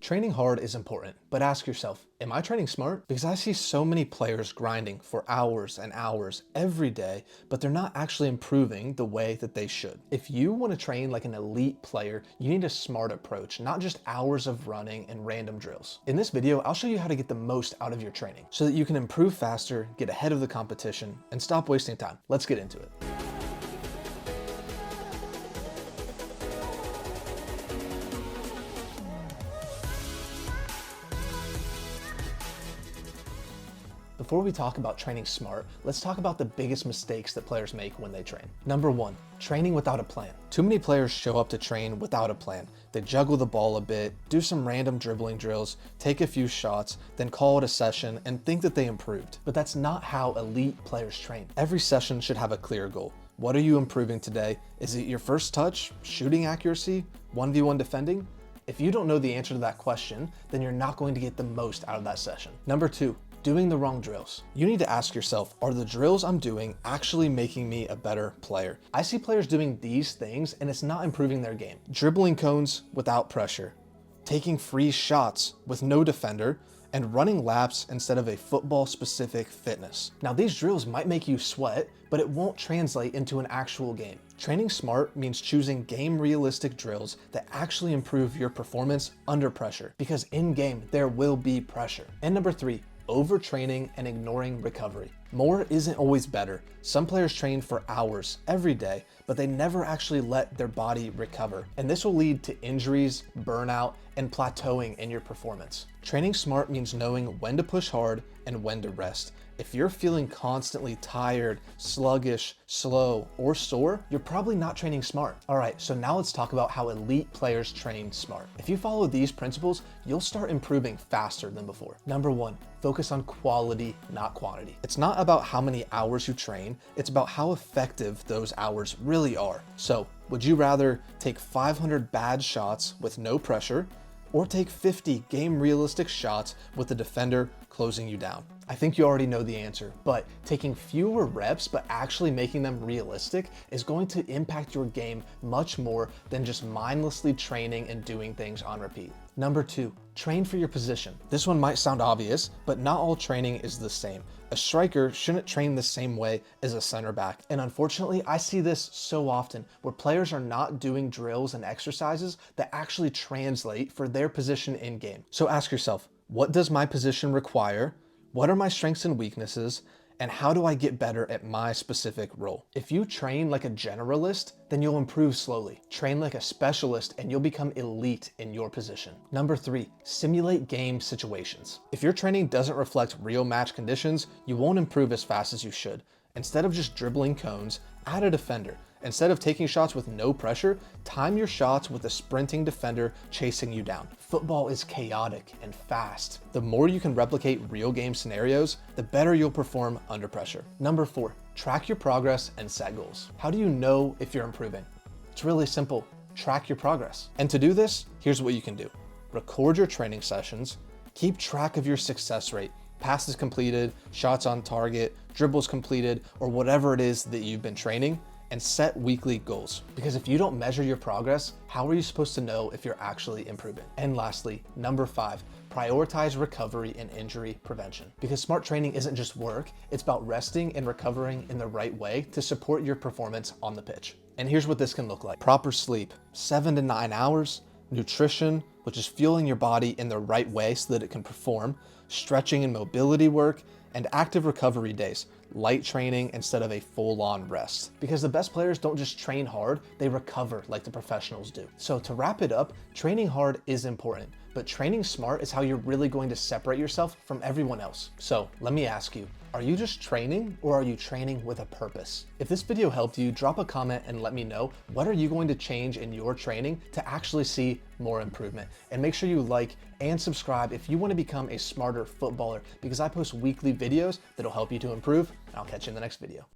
Training hard is important, but ask yourself, am I training smart? Because I see so many players grinding for hours and hours every day, but they're not actually improving the way that they should. If you want to train like an elite player, you need a smart approach, not just hours of running and random drills. In this video, I'll show you how to get the most out of your training so that you can improve faster, get ahead of the competition, and stop wasting time. Let's get into it. Before we talk about training smart, let's talk about the biggest mistakes that players make when they train. Number one, training without a plan. Too many players show up to train without a plan. They juggle the ball a bit, do some random dribbling drills, take a few shots, then call it a session and think that they improved. But that's not how elite players train. Every session should have a clear goal. What are you improving today? Is it your first touch, shooting accuracy, 1v1 defending? If you don't know the answer to that question, then you're not going to get the most out of that session. Number two, doing the wrong drills. You need to ask yourself, are the drills I'm doing actually making me a better player? I see players doing these things and it's not improving their game. Dribbling cones without pressure, taking free shots with no defender, and running laps instead of a football specific fitness. Now these drills might make you sweat, but it won't translate into an actual game. Training smart means choosing game realistic drills that actually improve your performance under pressure, because in game there will be pressure. And number three, overtraining and ignoring recovery. More isn't always better. Some players train for hours every day, but they never actually let their body recover. And this will lead to injuries, burnout, and plateauing in your performance. Training smart means knowing when to push hard and when to rest. If you're feeling constantly tired, sluggish, slow, or sore, you're probably not training smart. All right, so now let's talk about how elite players train smart. If you follow these principles, you'll start improving faster than before. Number one, focus on quality, not quantity. It's not about how many hours you train, it's about how effective those hours really are. So, would you rather take 500 bad shots with no pressure, or take 50 game realistic shots with the defender closing you down? I think you already know the answer, but taking fewer reps but actually making them realistic is going to impact your game much more than just mindlessly training and doing things on repeat. Number two, train for your position. This one might sound obvious, but not all training is the same. A striker shouldn't train the same way as a center back. And unfortunately, I see this so often where players are not doing drills and exercises that actually translate for their position in game. So ask yourself, what does my position require? What are my strengths and weaknesses? And how do I get better at my specific role? If you train like a generalist, then you'll improve slowly. Train like a specialist and you'll become elite in your position. Number three, simulate game situations. If your training doesn't reflect real match conditions, you won't improve as fast as you should. Instead of just dribbling cones, add a defender. Instead of taking shots with no pressure, time your shots with a sprinting defender chasing you down. Football is chaotic and fast. The more you can replicate real game scenarios, the better you'll perform under pressure. Number four, track your progress and set goals. How do you know if you're improving? It's really simple. Track your progress. And to do this, here's what you can do. Record your training sessions, keep track of your success rate, passes completed, shots on target, dribbles completed, or whatever it is that you've been training, and set weekly goals. Because if you don't measure your progress, how are you supposed to know if you're actually improving? And lastly, number five, prioritize recovery and injury prevention. Because smart training isn't just work, it's about resting and recovering in the right way to support your performance on the pitch. And here's what this can look like. Proper sleep, 7 to 9 hours, nutrition, which is fueling your body in the right way so that it can perform, stretching and mobility work, and active recovery days, light training instead of a full-on rest. Because the best players don't just train hard, they recover like the professionals do. So to wrap it up, training hard is important, but training smart is how you're really going to separate yourself from everyone else. So let me ask you, are you just training or are you training with a purpose? If this video helped you, drop a comment and let me know, what are you going to change in your training to actually see more improvement? And make sure you like and subscribe if you want to become a smarter footballer, because I post weekly videos that'll help you to improve. I'll catch you in the next video.